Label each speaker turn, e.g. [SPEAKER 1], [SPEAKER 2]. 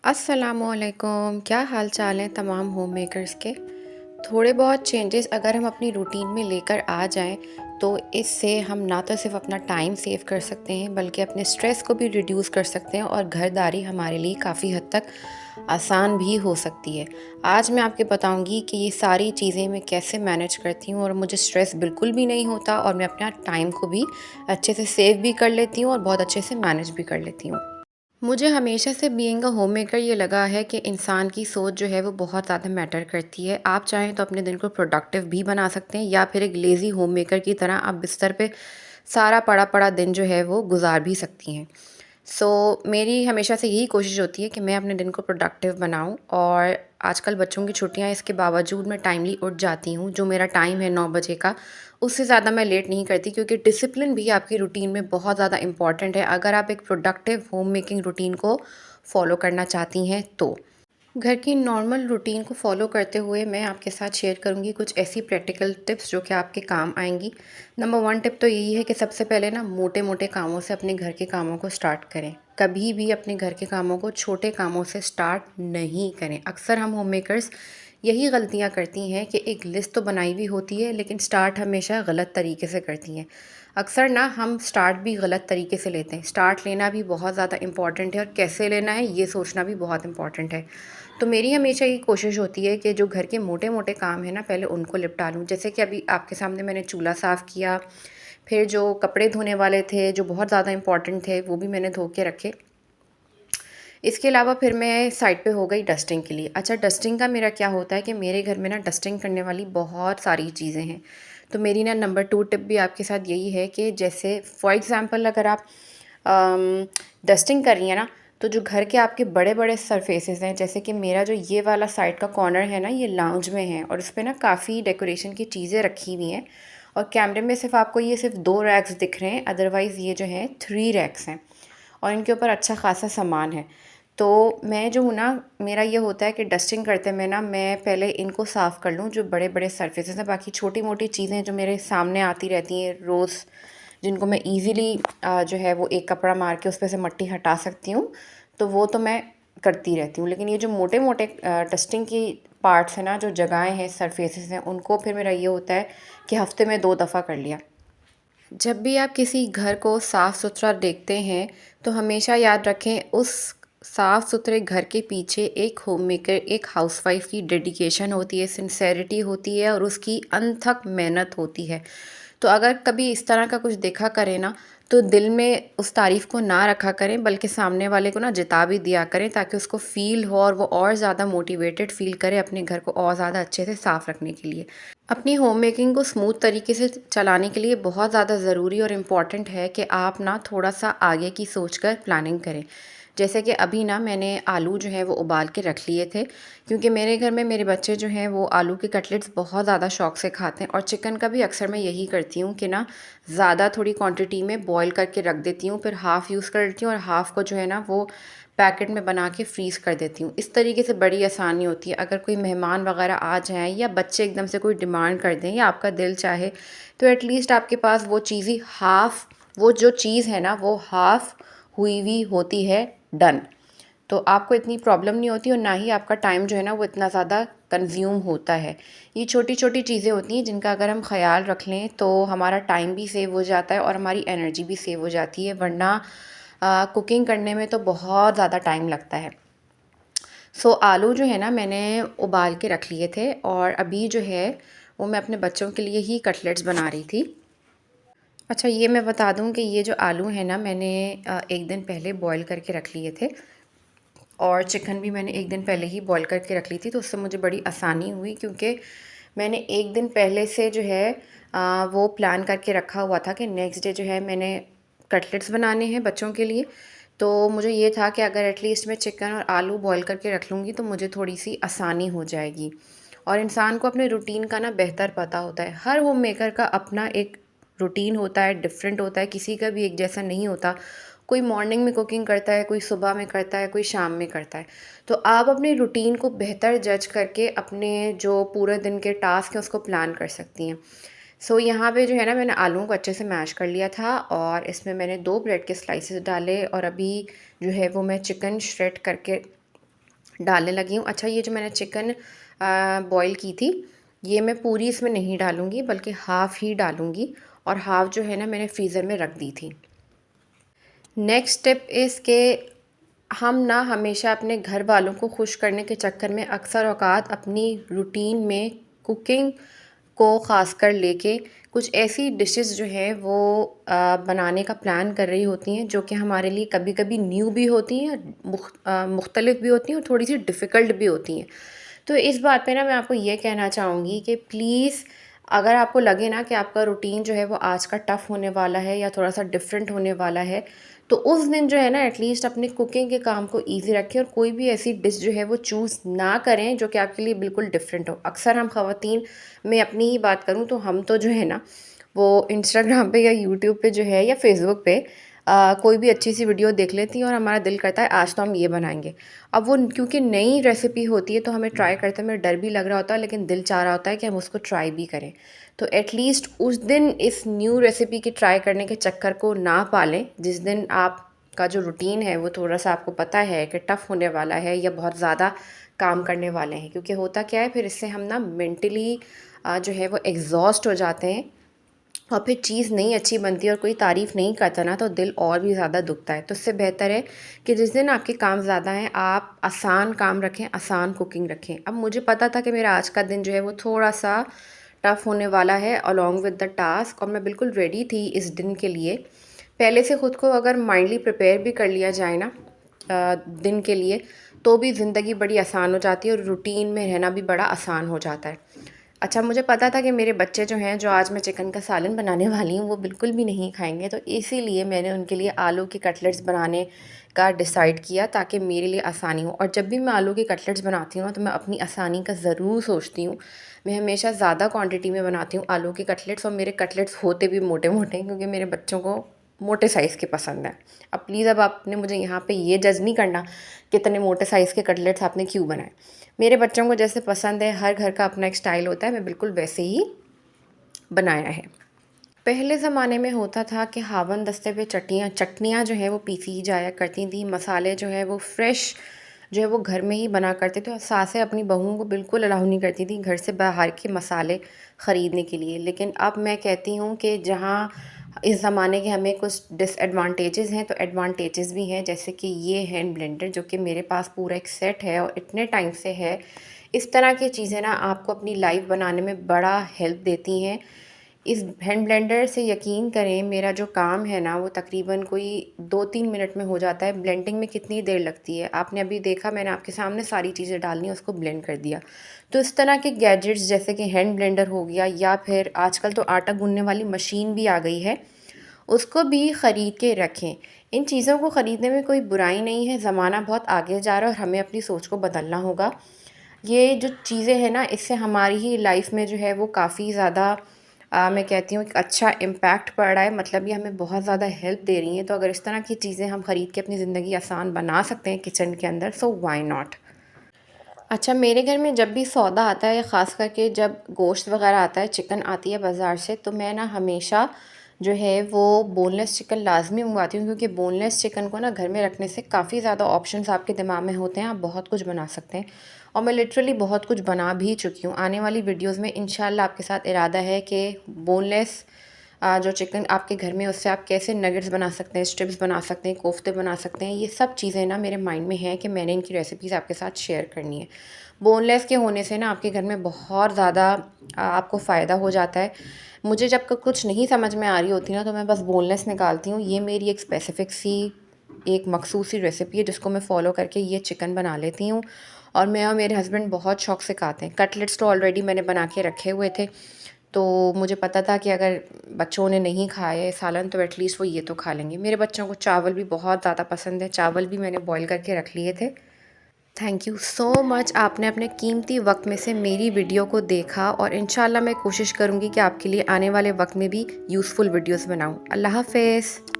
[SPEAKER 1] अस्सलामुअलैकुम, क्या हाल चाल है तमाम होम मेकर्स के। थोड़े बहुत चेंजेस अगर हम अपनी रूटीन में लेकर आ जाएं तो इससे हम ना तो सिर्फ अपना टाइम सेव कर सकते हैं बल्कि अपने स्ट्रेस को भी रिड्यूस कर सकते हैं और घरदारी हमारे लिए काफ़ी हद तक आसान भी हो सकती है। आज मैं आपको बताऊंगी कि ये सारी चीज़ें मैं कैसे मैनेज करती हूँ और मुझे स्ट्रेस बिल्कुल भी नहीं होता और मैं अपना टाइम को भी अच्छे से सेव भी कर लेती हूँ और बहुत अच्छे से मैनेज भी कर लेती हूँ। मुझे हमेशा से बीइंग अ होम मेकर ये लगा है कि इंसान की सोच जो है वो बहुत ज़्यादा मैटर करती है। आप चाहें तो अपने दिन को प्रोडक्टिव भी बना सकते हैं या फिर एक लेज़ी होम मेकर की तरह आप बिस्तर पे सारा पड़ा पड़ा दिन जो है वो गुजार भी सकती हैं। मेरी हमेशा से यही कोशिश होती है कि मैं अपने दिन को प्रोडक्टिव बनाऊं और आजकल बच्चों की छुट्टियां इसके बावजूद मैं टाइमली उठ जाती हूँ। जो मेरा टाइम है 9 बजे का, उससे ज़्यादा मैं लेट नहीं करती क्योंकि डिसिप्लिन भी आपकी रूटीन में बहुत ज़्यादा इंपॉर्टेंट है अगर आप एक प्रोडक्टिव होम मेकिंग रूटीन को फॉलो करना चाहती हैं तो। घर की नॉर्मल रूटीन को फॉलो करते हुए मैं आपके साथ शेयर करूंगी कुछ ऐसी प्रैक्टिकल टिप्स जो कि आपके काम आएंगी। नंबर 1 टिप तो यही है कि सबसे पहले ना मोटे मोटे कामों से अपने घर के कामों को स्टार्ट करें। कभी भी अपने घर के कामों को छोटे कामों से स्टार्ट नहीं करें। अक्सर हम होम मेकर्स यही गलतियां करती हैं कि एक लिस्ट तो बनाई हुई होती है लेकिन स्टार्ट हमेशा गलत तरीके से करती हैं। अक्सर ना हम स्टार्ट भी गलत तरीके से लेते हैं। स्टार्ट लेना भी बहुत ज़्यादा इम्पॉर्टेंट है और कैसे लेना है ये सोचना भी बहुत इम्पॉर्टेंट है। तो मेरी हमेशा ये कोशिश होती है कि जो घर के मोटे मोटे काम है ना पहले उनको निपटा लूँ। जैसे कि अभी आपके सामने मैंने चूल्हा साफ़ किया, फिर जो कपड़े धोने वाले थे जो बहुत ज़्यादा इम्पॉर्टेंट थे वो भी मैंने धो के रखे। इसके अलावा फिर मैं साइड पे हो गई डस्टिंग के लिए। अच्छा, डस्टिंग का मेरा क्या होता है कि मेरे घर में ना डस्टिंग करने वाली बहुत सारी चीज़ें हैं। तो मेरी ना नंबर 2 टिप भी आपके साथ यही है कि जैसे फॉर एग्ज़ाम्पल अगर आप डस्टिंग कर रही हैं ना, तो जो घर के आपके बड़े-बड़े सरफेसेस हैं, जैसे कि मेरा जो ये वाला साइड का कॉर्नर है ना, ये लाउंज में है और इस पे ना काफ़ी डेकोरेशन की चीज़ें रखी हुई हैं और कैमरे में सिर्फ़ आपको ये सिर्फ़ 2 रैक्स दिख रहे हैं, अदरवाइज़ ये जो हैं 3 रैक्स हैं और इनके ऊपर अच्छा ख़ासा सामान है। तो मैं जो हूँ ना, मेरा ये होता है कि डस्टिंग करते में ना मैं पहले इनको साफ़ कर लूँ जो बड़े-बड़े सरफेसेस हैं। बाकी छोटी-मोटी चीज़ें जो मेरे सामने आती रहती हैं रोज़, जिनको मैं ईज़िली जो है वो एक कपड़ा मार के उस पे से मिट्टी हटा सकती हूँ, तो वो तो मैं करती रहती हूँ। लेकिन ये जो मोटे-मोटे डस्टिंग की पार्ट्स हैं ना, जो जगहें हैं, सरफेसेस हैं, उनको फिर मेरा ये होता है कि हफ़्ते में 2 दफ़ा कर लिया। जब भी आप किसी घर को साफ़ सुथरा देखते हैं तो हमेशा याद रखें उस साफ़ सुथरे घर के पीछे एक होम मेकर, एक हाउसवाइफ की डेडिकेशन होती है, सिंसेरिटी होती है और उसकी अनथक मेहनत होती है। तो अगर कभी इस तरह का कुछ देखा करें ना, तो दिल में उस तारीफ़ को ना रखा करें बल्कि सामने वाले को ना जिता भी दिया करें ताकि उसको फ़ील हो और वो और ज़्यादा मोटिवेटेड फ़ील करे अपने घर को और ज़्यादा अच्छे से साफ़ रखने के लिए। अपनी होम मेकिंग को स्मूथ तरीके से चलाने के लिए बहुत ज़्यादा ज़रूरी और इम्पॉर्टेंट है कि आप ना थोड़ा-सा आगे की सोचकर प्लानिंग करें। जैसे कि अभी ना मैंने आलू जो है वो उबाल के रख लिए थे क्योंकि मेरे घर में मेरे बच्चे जो हैं वो आलू के कटलेट्स बहुत ज़्यादा शौक से खाते हैं और चिकन का भी अक्सर मैं यही करती हूँ कि ना ज़्यादा थोड़ी क्वांटिटी में बॉईल करके रख देती हूँ, फिर हाफ़ यूज़ कर लेती हूँ और हाफ़ को जो है ना वो पैकेट में बना के फ्रीज़ कर देती हूँ। इस तरीके से बड़ी आसानी होती है। अगर कोई मेहमान वगैरह आ जाएँ या बच्चे एकदम से कोई डिमांड कर दें या आपका दिल चाहे, तो एटलीस्ट आपके पास वो चीज़ ही हाफ़, वो जो चीज़ है ना वो हाफ़ हुई हुई होती है डन। तो आपको इतनी प्रॉब्लम नहीं होती और ना ही आपका टाइम जो है ना वो इतना ज़्यादा कंज़्यूम होता है। ये छोटी-छोटी चीज़ें होती हैं जिनका अगर हम ख़्याल रख लें तो हमारा टाइम भी सेव हो जाता है और हमारी एनर्जी भी सेव हो जाती है, वरना कुकिंग करने में तो बहुत ज़्यादा टाइम लगता है। आलू जो है ना मैंने उबाल के रख लिए थे और अभी जो है वो मैं अपने बच्चों के लिए ही कटलेट्स बना रही थी। अच्छा, ये मैं बता दूँ कि ये जो आलू है ना मैंने 1 दिन पहले बॉयल करके रख लिए थे और चिकन भी मैंने 1 दिन पहले ही बॉईल करके रख ली थी, तो उससे मुझे बड़ी आसानी हुई क्योंकि मैंने 1 दिन पहले से जो है वो प्लान करके रखा हुआ था कि नेक्स्ट डे जो है मैंने कटलेट्स बनाने हैं बच्चों के लिए। तो मुझे ये था कि अगर एटलीस्ट मैं चिकन और आलू बॉईल करके रख लूँगी तो मुझे थोड़ी-सी आसानी हो जाएगी। और इंसान को अपने रूटीन का ना बेहतर पता होता है। हर होम मेकर का अपना एक रूटीन होता है, डिफरेंट होता है, किसी का भी एक जैसा नहीं होता। कोई मॉर्निंग में कुकिंग करता है, कोई सुबह में करता है, कोई शाम में करता है। तो आप अपने रूटीन को बेहतर जज करके अपने जो पूरे दिन के टास्क हैं उसको प्लान कर सकती हैं। यहाँ पे जो है ना मैंने आलूओं को अच्छे से मैश कर लिया था और इसमें मैंने 2 ब्रेड के स्लाइसेस डाले और अभी जो है वो मैं चिकन श्रेड करके डालने लगी हूँ। अच्छा, ये जो मैंने चिकन बॉईल की थी, ये मैं पूरी इसमें नहीं डालूँगी बल्कि हाफ़ ही डालूँगी, और हाफ़ जो है ना मैंने फ्रीज़र में रख दी थी। नेक्स्ट स्टेप इज़ के हम ना हमेशा अपने घर वालों को खुश करने के चक्कर में अक्सर औक़ात अपनी रूटीन में कुकिंग को ख़ास कर लेके कुछ ऐसी डिशेस जो है वो बनाने का प्लान कर रही होती हैं, जो कि हमारे लिए कभी-कभी न्यू भी होती हैं, मुख्तलिफ भी होती हैं और थोड़ी सी डिफ़िकल्ट भी होती हैं। तो इस बात पे ना मैं आपको ये कहना चाहूँगी कि प्लीज़, अगर आपको लगे ना कि आपका रूटीन जो है वो आज का टफ़ होने वाला है या थोड़ा सा डिफरेंट होने वाला है, तो उस दिन जो है ना एटलीस्ट अपने कुकिंग के काम को ईज़ी रखें और कोई भी ऐसी डिश जो है वो चूज़ ना करें जो कि आपके लिए बिल्कुल डिफरेंट हो। अक्सर हम ख़वातीन, मैं अपनी ही बात करूँ तो हम तो जो है ना वो इंस्टाग्राम पे या यूट्यूब पे जो है या फ़ेसबुक पे कोई भी अच्छी सी वीडियो देख लेती हैं और हमारा दिल करता है आज तो हम ये बनाएंगे। अब वो क्योंकि नई रेसिपी होती है तो हमें ट्राई करते में डर भी लग रहा होता है, लेकिन दिल चाह रहा होता है कि हम उसको ट्राई भी करें। तो एटलीस्ट उस दिन इस न्यू रेसिपी की ट्राई करने के चक्कर को ना पालें, जिस दिन आपका जो रूटीन है वो थोड़ा सा आपको पता है कि टफ़ होने वाला है या बहुत ज़्यादा काम करने वाले हैं। क्योंकि होता क्या है, फिर इससे हम ना मेंटली जो है वो एग्जॉस्ट हो जाते हैं और फिर चीज़ नहीं अच्छी बनती और कोई तारीफ़ नहीं करता ना तो दिल और भी ज़्यादा दुखता है। तो उससे बेहतर है कि जिस दिन आपके काम ज़्यादा हैं आप आसान काम रखें, आसान कुकिंग रखें। अब मुझे पता था कि मेरा आज का दिन जो है वो थोड़ा-सा टफ़ होने वाला है अलोंग विद द टास्क, और मैं बिल्कुल रेडी थी इस दिन के लिए। पहले से ख़ुद को अगर माइंडली प्रिपेयर भी कर लिया जाए ना दिन के लिए, तो भी ज़िंदगी बड़ी आसान हो जाती है और रूटीन में रहना भी बड़ा आसान हो जाता है। अच्छा, मुझे पता था कि मेरे बच्चे जो हैं, जो आज मैं चिकन का सालन बनाने वाली हूँ, वो बिल्कुल भी नहीं खाएँगे, तो इसीलिए मैंने उनके लिए आलू के कटलेट्स बनाने का डिसाइड किया ताकि मेरे लिए आसानी हो। और जब भी मैं आलू के कटलेट्स बनाती हूँ ना, तो मैं अपनी आसानी का ज़रूर सोचती हूँ। मैं हमेशा ज़्यादा क्वांटिटी में बनाती हूँ आलू के कटलेट्स, और मेरे कटलेट्स होते भी मोटे-मोटे, क्योंकि मेरे बच्चों को मोटे साइज़ के पसंद है। अब प्लीज़, अब आपने मुझे यहाँ पे ये जज नहीं करना कि इतने मोटे साइज़ के कटलेट्स आपने क्यों बनाए। मेरे बच्चों को जैसे पसंद है, हर घर का अपना एक स्टाइल होता है, मैं बिल्कुल वैसे ही बनाया है। पहले ज़माने में होता था कि हावन दस्ते पे चटनियाँ जो है वो पीसी जाया करती थी, मसाले जो है वो फ्रेश जो है वो घर में ही बना करते थे, और सासें अपनी बहुओं को बिल्कुल अलाउ नहीं करती थी घर से बाहर के मसाले ख़रीदने के लिए। लेकिन अब मैं कहती हूँ कि जहाँ इस ज़माने के हमें कुछ डिसएडवांटेजेस हैं तो एडवांटेजेस भी हैं, जैसे कि ये हैंड ब्लेंडर जो कि मेरे पास पूरा एक सेट है और इतने टाइम से है। इस तरह की चीज़ें ना आपको अपनी लाइफ बनाने में बड़ा हेल्प देती हैं। इस हैंड ब्लेंडर से यकीन करें, मेरा जो काम है ना वो तकरीबन कोई 2-3 मिनट में हो जाता है। ब्लेंडिंग में कितनी देर लगती है आपने अभी देखा, मैंने आपके सामने सारी चीज़ें डालनी उसको ब्लेंड कर दिया। तो इस तरह के गैजेट्स जैसे कि हैंड ब्लेंडर हो गया, या फिर आजकल तो आटा गूंदने वाली मशीन भी आ गई है, उसको भी ख़रीद के रखें। इन चीज़ों को ख़रीदने में कोई बुराई नहीं है, ज़माना बहुत आगे जा रहा है और हमें अपनी सोच को बदलना होगा। ये जो चीज़ें हैं ना, इससे हमारी ही लाइफ में जो है वो काफ़ी ज़्यादा मैं कहती हूँ एक अच्छा इम्पैक्ट पड़ रहा है, मतलब ये हमें बहुत ज़्यादा हेल्प दे रही हैं। तो अगर इस तरह की चीज़ें हम ख़रीद के अपनी ज़िंदगी आसान बना सकते हैं किचन के अंदर, सो व्हाई नॉट। अच्छा, मेरे घर में जब भी सौदा आता है, ख़ास करके जब गोश्त वग़ैरह आता है, चिकन आती है बाज़ार से, तो मैं ना हमेशा जो है वो बोनलेस चिकन लाज़मी मंगवाती हूँ, क्योंकि बोनलेस चिकन को ना घर में रखने से काफ़ी ज़्यादा ऑप्शंस आपके दिमाग में होते हैं, आप बहुत कुछ बना सकते हैं। और मैं लिटरली बहुत कुछ बना भी चुकी हूँ। आने वाली वीडियोज़ में इंशाल्लाह आपके साथ इरादा है कि बोनलेस जो चिकन आपके घर में उससे आप कैसे नगेट्स बना सकते हैं, स्ट्रिप्स बना सकते हैं, कोफ्ते बना सकते हैं, ये सब चीज़ें ना मेरे माइंड में हैं कि मैंने इनकी रेसिपीज़ आपके साथ शेयर करनी है। बोनलेस के होने से ना आपके घर में बहुत ज़्यादा आपको फ़ायदा हो जाता है। मुझे जब कुछ नहीं समझ में आ रही होती ना, तो मैं बस बोनलेस निकालती हूँ। ये मेरी एक स्पेसिफ़िक सी एक मखसूस सी रेसिपी है जिसको मैं फ़ॉलो करके ये चिकन बना लेती हूँ, और मैं और मेरे हस्बैंड बहुत शौक से खाते हैं। कटलेट्स तो ऑलरेडी मैंने बना के रखे हुए थे, तो मुझे पता था कि अगर बच्चों ने नहीं खाए सालन तो एटलीस्ट वो ये तो खा लेंगे। मेरे बच्चों को चावल भी बहुत ज़्यादा पसंद है, चावल भी मैंने बॉयल करके रख लिए थे। थैंक यू सो मच, आपने अपने कीमती वक्त में से मेरी वीडियो को देखा, और इंशाल्लाह मैं कोशिश करूँगी कि आपके लिए आने वाले वक्त में भी यूज़फुल वीडियोज़ बनाऊँ। अल्लाह हाफ़िज़।